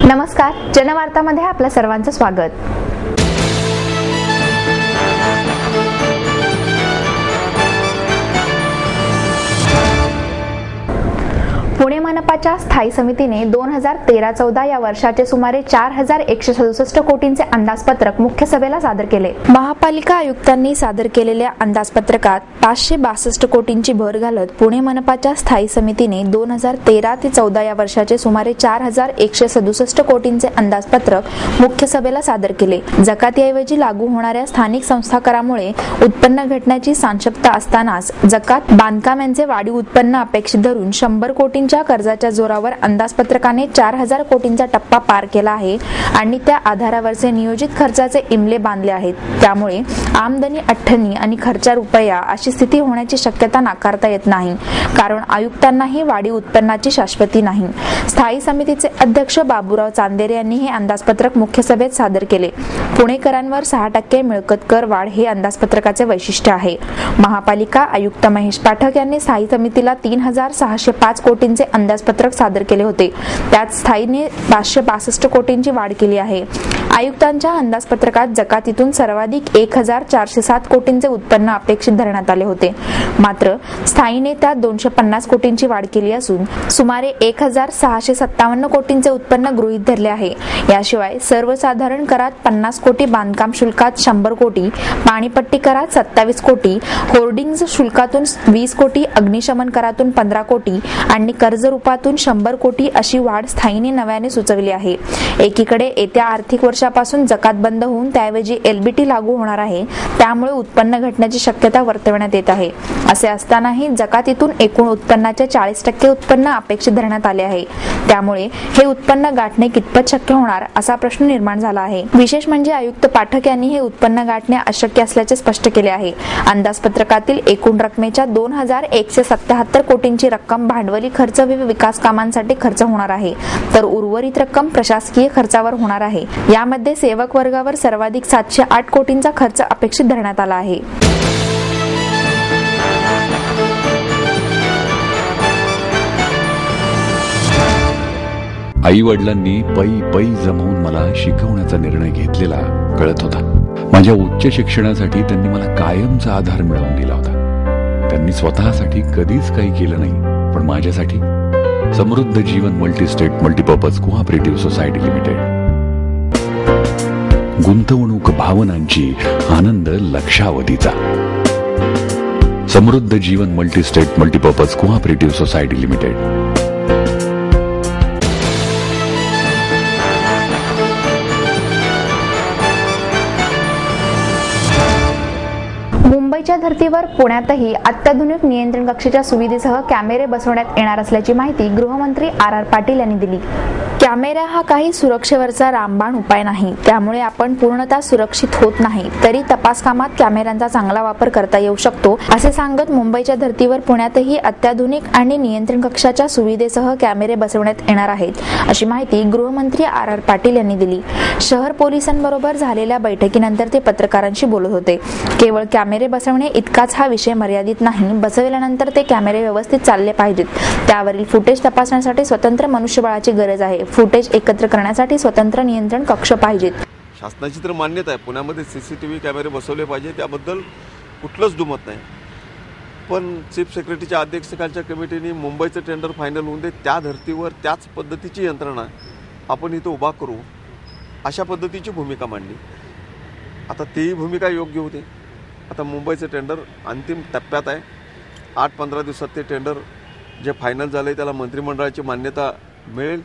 नमस्कार, जनवार्तामध्ये आपल्या सर्वांचं स्वागत। पुणे मनपाच्या स्थायी समितीने 2013-14 या वर्षाचे सुमारे 4167 कोटींचे अंदाजपत्रक मुख्य सभेला सादर केले। महापालिका आयुक्तांनी सादर केलेल्या अंदाजपत्रकात 562 कोटींची भर घालत पुणे मनपाच्या स्थायी समितीने 2013 ते 14 या वर्षाचे सुमारे 4167 कोटींचे अंदाजपत्रक मुख्य सभेला सादर केले। जकातीऐवजी लागू होणाऱ्या स्थानिक संस्था करामुळे उत्पन्न घटण्याची साशंकता असतानाच जकात बांधकाम यांचे वाढीव उत्पन्न अपेक्षित धरून 100 कोटींच्या कर्जाच्या जोरावर अंदाजपत्रकाने 4000 कोटींचा टप्पा पार केला आहे आणि त्या आधारावरचे नियोजित खर्चाचे इमले बांधले आहेत। त्यामुळे आमदनी 98 आणि खर्चा रुपया अशी स्थिती होण्याची शक्यता नाकारता येत नाही, कारण आयुक्तांनाही वाढीव उत्पन्नाची शाश्वती नाही। स्थायी समितीचे अध्यक्ष बाबूराव चांदेरे यांनी हे अंदाजपत्रक मुख्य सभेत सादर केले। पुणेकरांवर 6% मिळकत कर वाढ हे अंदाजपत्रकाचे वैशिष्ट्य आहे। महापालिका आयुक्त महेश पाठक यांनी स्थायी समितीला 3605 कोटींचे अंदाजपत्रक सादर केले होते। त्यात स्थायीने 562 कोटींची वाढ केली आहे। आयुक्तांच्या अंदाजपत्रकात जकातीतून सर्वाधिक 1407 कोटींचे उत्पन्न अपेक्षित धरण्यात आले होते, मात्र स्थायीने त्यात 250 कोटींची वाढ केली असून सुमारे 1657 कोटींचे उत्पन्न गृहीत धरले आहे। याशिवाय सर्वसाधारण करात 50 कोटी, बांधकाम शुल्कात 100 कोटी, पाणीपट्टी करात 27 कोटी, होर्डिंग्ज शुल्कातून 20 कोटी, अग्निशमन करातून 15 कोटी आणि कर्ज रूपातून 100 कोटी अशी वाढ स्थायीने नव्याने सुचवली आहे। एकीकडे येत्या आर्थिक वर्षापासून जकात बंद होऊन त्याऐवजी एलबीटी लागू होणार आहे, त्यामुळे उत्पन्न घटण्याची शक्यता वर्तवण्यात येत आहे। असे असतानाही जकातीतून एकूण उत्पन्नाच्या 40% उत्पन्न अपेक्षित धरण्यात आले आहे। त्यामुळे हे उत्पन्न गाठणे कितपत शक्य होणार असा प्रश्न निर्माण झाला आहे। विशेष म्हणजे आयुक्त पाठक यांनी हे उत्पन्न गाठणे अशक्य असल्याचे स्पष्ट केले आहे। अंदाजपत्रकातील एकूण रकमेच्या 2177 कोटींची रक्कम भांडवली खर्च व विकास कामांसाठी खर्च होणार आहे, तर उर्वरित रक्कम प्रशासकीय खर्चावर होणार आहे। यामध्ये सेवक वर्गावर सर्वाधिक 708 कोटींचा खर्च अपेक्षित धरण्यात आला आहे। आई वडिलांनी पै जमवून मला शिकवण्याचा निर्णय घेतलेला कळत होता। माझ्या उच्च शिक्षणासाठी त्यांनी मला कायमचा आधार मिळवून दिला होता। त्यांनी स्वतःसाठी कधीच काही केलं नाही, पण माझ्यासाठी Samruddha Jeevan multistate multipurpose cooperative society limited. गुंतवणूक भावनांची, आनंद लक्षावधीचा। Samruddha Jeevan multistate multipurpose cooperative society limited. मुंबईच्या धर्तीवर पुण्यातही अत्याधुनिक नियंत्रण कक्षाच्या सुविधेसह कॅमेरे बसवण्यात येणार असल्याची माहिती गृहमंत्री आर पाटील यांनी दिली। कॅमेरा हा काही सुरक्षेवरचा रामबाण उपाय नाही, त्यामुळे आपण पूर्णतः सुरक्षित होत नाही, तरी तपास कामात कॅमेऱ्यांचा चांगला वापर करता येऊ शकतो, असे सांगत मुंबईच्या धर्तीवर पुण्यातही अत्याधुनिक आणि नियंत्रण कक्षाच्या सुविधेसह कॅमेरे बसवण्यात येणार आहेत, अशी माहिती गृहमंत्री आर पाटील यांनी दिली। शहर पोलिसांबरोबर झालेल्या बैठकीनंतर ते पत्रकारांशी बोलत होते। केवळ कॅमेरे बसवणे इतकाच हा विषय मर्यादित नाही, बसवल्यानंतर ते कॅमेरे व्यवस्थित चालले पाहिजेत, त्यावरील फुटेज तपासण्यासाठी स्वतंत्र मनुष्यबळाची गरज आहे, फुटेज एकत्र करण्यासाठी स्वतंत्र नियंत्रण कक्ष पाहिजेत। शासनाची तर मान्यता आहे, पुण्यामध्ये सीसीटीव्ही कॅमेरे बसवले पाहिजे, त्याबद्दल कुठलंच दुमत नाही। पण चीफ सेक्रेटरीच्या अध्यक्षतेखालच्या कमिटीने मुंबईचं टेंडर फायनल होऊन दे, त्या धर्तीवर त्याच पद्धतीची यंत्रणा आपण इथं उभा करू, अशा पद्धतीची भूमिका मांडली। आता तेही भूमिका योग्य होते। आता मुंबईचं टेंडर अंतिम टप्प्यात आहे। 8-15 दिवसात ते टेंडर जे फायनल झालं आहे त्याला मंत्रिमंडळाची मान्यता मिळेल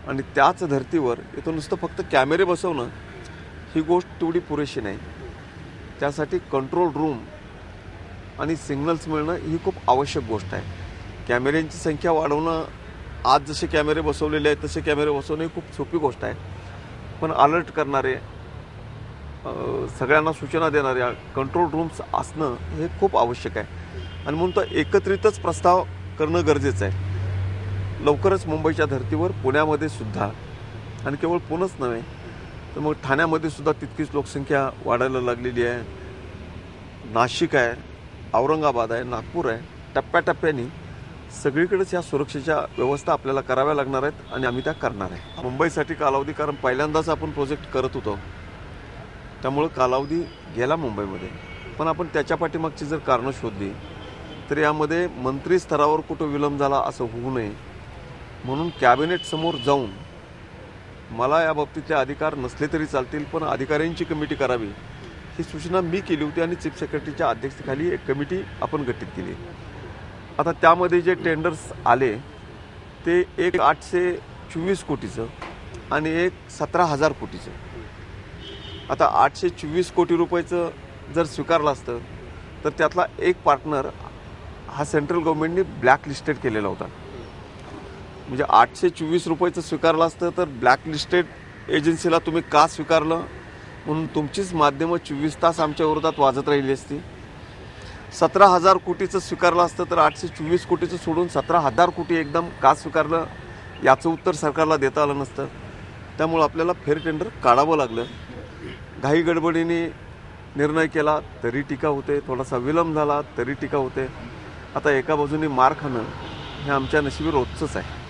आणि त्याच धर्तीवर इथं नुसतं फक्त कॅमेरे बसवणं ही गोष्ट तेवढी पुरेशी नाही। त्यासाठी कंट्रोल रूम आणि सिग्नल्स मिळणं ही खूप आवश्यक गोष्ट आहे। कॅमेऱ्यांची संख्या वाढवणं, आज जसे कॅमेरे बसवलेले आहेत तसे कॅमेरे बसवणं ही खूप सोपी गोष्ट आहे, पण अलर्ट करणारे, सगळ्यांना सूचना देणाऱ्या कंट्रोल रूम्स असणं हे खूप आवश्यक आहे आणि म्हणून तो एकत्रितच प्रस्ताव करणं गरजेचं आहे। लवकरच मुंबईच्या धर्तीवर पुण्यामध्ये सुद्धा, आणि केवळ पुणेच नव्हे तर मग ठाण्यामध्ये सुद्धा तितकीच लोकसंख्या वाढायला लागलेली आहे। नाशिक आहे, औरंगाबाद आहे, नागपूर आहे, टप्प्याटप्प्याने सगळीकडेच या सुरक्षेच्या व्यवस्था आपल्याला कराव्या लागणार आहेत आणि आम्ही त्या करणार आहे. मुंबईसाठी कालावधी, कारण पहिल्यांदाच आपण प्रोजेक्ट करत होतो, त्यामुळं कालावधी गेला मुंबईमध्ये. पण आपण त्याच्या पाठीमागची जर कारणं शोधली तर यामध्ये मंत्री स्तरावर कुठं विलंब झाला असं होऊ नये म्हणून कॅबिनेटसमोर जाऊन, मला या बाबतीतले अधिकार नसले तरी चालतील पण अधिकाऱ्यांची कमिटी करावी ही सूचना मी केली होती आणि चीफ सेक्रेटरीच्या अध्यक्षतेखाली एक कमिटी आपण गठीत केली. आता त्यामध्ये जे टेंडर्स आले ते एक 824 कोटीचं आणि एक 17,000 कोटीचं. आता 824 कोटी रुपयाचं जर स्वीकारलं असतं तर त्यातला एक पार्टनर हा सेंट्रल गव्हर्नमेंटने ब्लॅकलिस्टेड केलेला होता. म्हणजे 824 रुपयाचं स्वीकारलं असतं तर ब्लॅकलिस्टेड एजन्सीला तुम्ही का स्वीकारलं म्हणून तुमचीच माध्यमं 24 तास आमच्या विरोधात वाजत राहिली असती. 17,000 कोटीचं स्वीकारलं असतं तर 824 कोटीचं सोडून 17,000 कोटी एकदम का स्वीकारलं याचं उत्तर सरकारला देता आलं नसतं. त्यामुळं आपल्याला फेअर टेंडर काढावं लागलं. घाई गडबडीने निर्णय केला तरी टीका होते, थोडासा विलंब झाला तरी टीका होते. आता एका बाजूने मार खाणं हे आमच्या नशिबी रोजचंच आहे.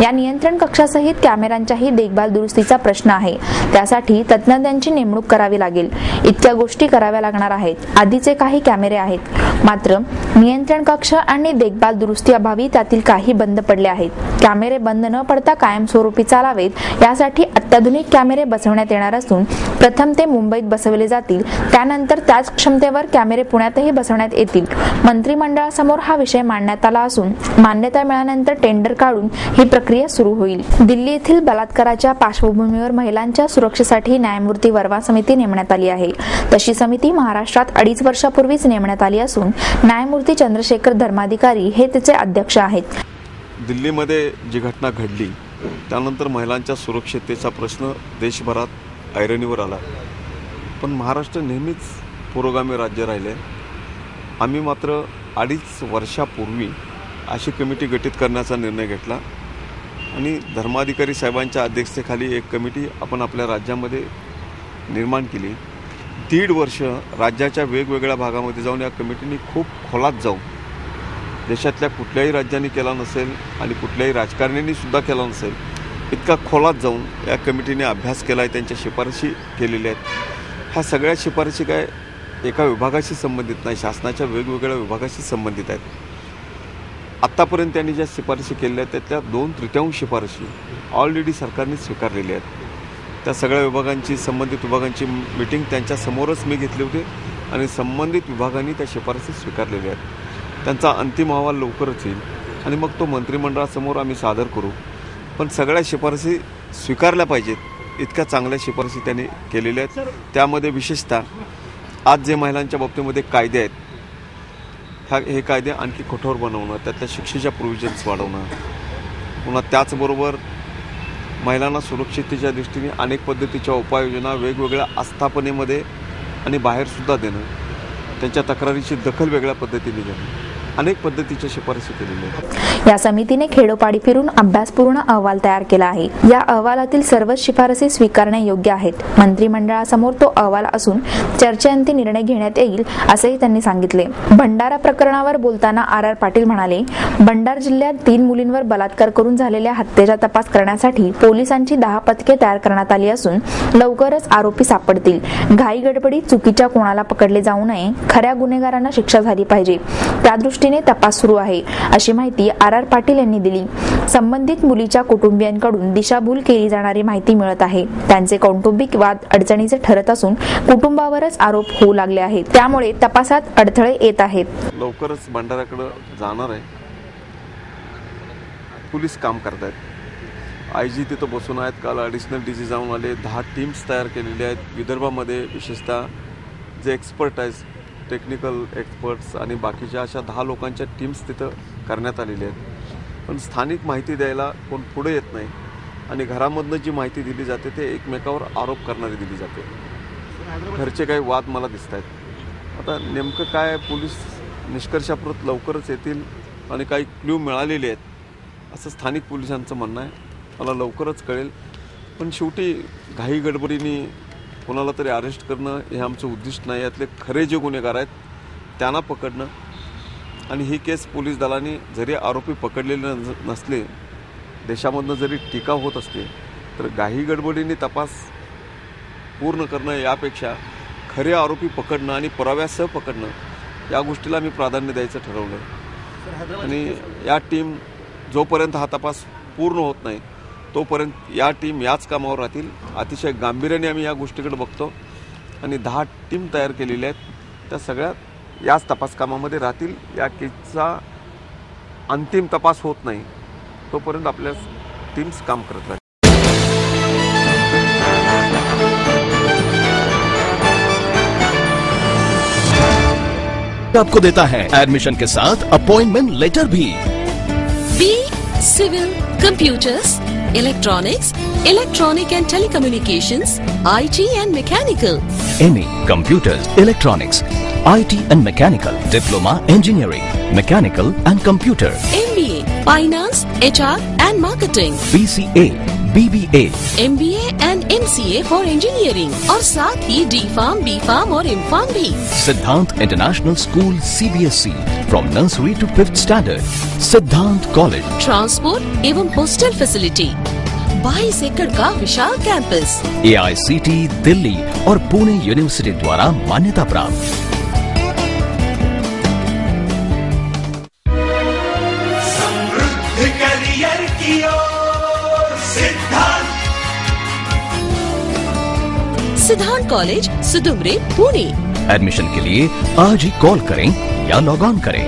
या नियंत्रण कक्षासहित कॅमेऱ्यांच्याही देखभाल दुरुस्तीचा प्रश्न आहे. त्यासाठी तज्ज्ञांची नेमणूक करावी लागेल. इतक्या गोष्टी कराव्या लागणार आहेत. आधीचे काही कॅमेरे आहेत, मात्र नियंत्रण कक्ष आणि देखभाल दुरुस्ती अभावी त्यातील काही बंद पडले आहेत. कॅमेरे बंद न पडता कायमस्वरूपी चालावेत यासाठी अत्याधुनिक कॅमेरे बसवण्यात येणार असून प्रथम ते मुंबईत बसवले जातील, त्यानंतर त्याच क्षमतेवर कॅमेरे पुण्यातही बसवण्यात येतील. मंत्रिमंडळासमोर हा विषय मांडण्यात आला असून मान्यता मिळाल्यानंतर टेंडर काढून ही प्रक्रिया सुरू होईल. दिल्ली येथील बलात्काराच्या पार्श्वभूमीवर महिलांच्या सुरक्षेसाठी न्यायमूर्ती वर्मा समिती नेमण्यात आली आहे. तशी समिती महाराष्ट्रात 2.5 वर्षापूर्वीच नेमण्यात आली असून न्यायमूर्ती चंद्रशेखर धर्माधिकारी हे त्याचे अध्यक्ष आहेत. दिल्लीमध्ये जी घटना घडली त्यानंतर महिलांच्या सुरक्षिततेचा प्रश्न देशभरात ऐरणीवर आला, पण महाराष्ट्र नेहमीच पुरोगामी राज्य राहिले. आम्ही मात्र 2.5 वर्षापूर्वी अशी कमिटी गठीत करण्याचा निर्णय घेतला आणि धर्माधिकारी साहेबांच्या अध्यक्षतेखाली एक कमिटी आपण आपल्या राज्यामध्ये निर्माण केली. 1.5 वर्ष राज्याच्या वेगवेगळ्या भागामध्ये जाऊन या कमिटीने खूप खोलात जाऊन, देशातल्या कुठल्याही राज्याने केला नसेल आणि कुठल्याही राजकारण्यांनी सुद्धा केला नसेल इतका खोलात जाऊन या कमिटीने अभ्यास केला आहे, त्यांच्या शिफारशी केलेल्या आहेत. ह्या सगळ्या शिफारशी काय एका विभागाशी संबंधित नाही, शासनाच्या वेगवेगळ्या विभागाशी संबंधित आहेत. आत्तापर्यंत त्यांनी ज्या शिफारशी केलेल्या आहेत त्यातल्या 2/3 शिफारशी ऑलरेडी सरकारने स्वीकारलेल्या आहेत. त्या सगळ्या विभागांची, संबंधित विभागांची मीटिंग त्यांच्यासमोरच मी घेतली होती आणि संबंधित विभागांनी त्या शिफारशी स्वीकारलेल्या आहेत. त्यांचा अंतिम अहवाल लवकरच येईल आणि मग तो मंत्रिमंडळासमोर आम्ही सादर करू. पण सगळ्या शिफारशी स्वीकारल्या पाहिजेत, इतक्या चांगल्या शिफारशी त्यांनी केलेल्या आहेत. त्यामध्ये विशेषतः आज जे महिलांच्या बाबतीमध्ये कायदे आहेत हे कायदे आणखी कठोर बनवणं, त्यातल्या शिक्षेच्या प्रोव्हिजन्स वाढवणं, पुन्हा त्याचबरोबर महिलांना सुरक्षिततेच्या दृष्टीने अनेक पद्धतीच्या उपाययोजना वेगवेगळ्या आस्थापनेमध्ये आणि बाहेरसुद्धा देणं, त्यांच्या तक्रारीची दखल वेगळ्या पद्धतीने घेणं, अनेक पद्धतीच्या शिफारशी केलेल्या आहेत. या समितीने खेडोपाडी फिरून अभ्यासपूर्ण अहवाल तयार केला आहे. या अहवालातील सर्वच शिफारसी स्वीकारणे योग्य आहेत. मंत्रिमंडळासमोर तो अहवाल असून चर्चेअंती निर्णय घेण्यात येईल असेही त्यांनी सांगितले. भंडारा प्रकरणावर बोलताना RR पाटील म्हणाले, भंडारा जिल्ह्यात 3 मुलींवर बलात्कार करून झालेल्या हत्येचा तपास करण्यासाठी पोलिसांची 10 पथके तयार करण्यात आली असून लवकरच आरोपी सापडतील. घाई गडबडीत चुकीच्या कोणाला पकडले जाऊ नये, खऱ्या गुन्हेगारांना शिक्षा झाली पाहिजे, त्यादृष्टीने तपास सुरू आहे अशी माहिती RR पाटील यांनी दिली. संबंधित मुलीच्या कुटुंबियांकडून दिशाभूल केली जाणारी माहिती मिळत आहे. त्यांचे कौटुंबिक वाद अडचणीचे ठरत असून कुटुंबावरच आरोप होऊ लागले आहेत, त्यामुळे तपासात अडथळे येत आहेत. लवकरच भंडाऱ्याकडे जाणार आहे. पोलीस काम करतायत, IG तिथं बसून आहेत. काल ॲडिशनल DG जाऊन आले. 10 टीम्स तयार केलेल्या आहेत. विदर्भामध्ये विशेषतः जे एक्सपर्ट आहेत, टेक्निकल एक्सपर्ट्स आणि बाकीच्या अशा 10 लोकांच्या टीम्स तिथं करण्यात आलेल्या आहेत. पण स्थानिक माहिती द्यायला कोण पुढे येत नाही आणि घरामधनं जी माहिती दिली जाते ते एकमेकावर आरोप करणारी दिली जाते. घरचे काही वाद मला दिसत आहेत. आता नेमकं काय पोलीस निष्कर्षाप्रत लवकरच येतील आणि काही क्ल्यू मिळालेले आहेत असं स्थानिक पोलिसांचं म्हणणं आहे. मला लवकरच कळेल. पण शेवटी घाई गडबडीने कोणाला तरी अरेस्ट करणं हे आमचं उद्दिष्ट नाही. यातले खरे जे गुन्हेगार आहेत त्यांना पकडणं आणि ही केस पोलीस दलाने जरी आरोपी पकडलेले नसले, देशामधनं जरी टीका होत असते, तर घाई गडबडीने तपास पूर्ण करणं यापेक्षा खरे आरोपी पकडणं आणि पुराव्यासह पकडणं या गोष्टीला मी प्राधान्य द्यायचं ठरवलं. आणि या टीम जोपर्यंत हा तपास पूर्ण होत नाही तोपर्यंत या टीम याच कामावर राहतील. अतिशय गांभीर्याने आम्ही या गोष्टीकडे बघतो आणि 10 टीम तयार केलेल्या आहेत, त्या सगळ्या याच तपास कामामध्ये राहतील. या केसचा अंतिम तपास होत नाही तोपर्यंत आपल्या टीम्स काम करत राहतील. आपको देता है एडमिशन के साथ अपॉइंटमेंट लेटर भी. B civil, computers, electronics, electronic and telecommunications, IT and mechanical. MA Computers, Electronics, IT and Mechanical, Diploma Engineering, Mechanical and Computer. MBA Finance, HR and Marketing. BCA, BBA, MBA and MCA for Engineering. और साथ ही D.Pharm, B.Pharm और M.Pharm भी. Siddhant International School CBSE from nursery to 5th standard. Siddhant College. Transport एवं hostel facility. 22 एकड़ का विशाल campus. AICT Delhi और Pune university द्वारा मान्यता प्राप्त. समृद्ध करियर की ओर सिद्धांत कॉलेज, सुदुमरे, पुणे. एडमिशन के लिए आज ही कॉल करें या लॉग ऑन करें.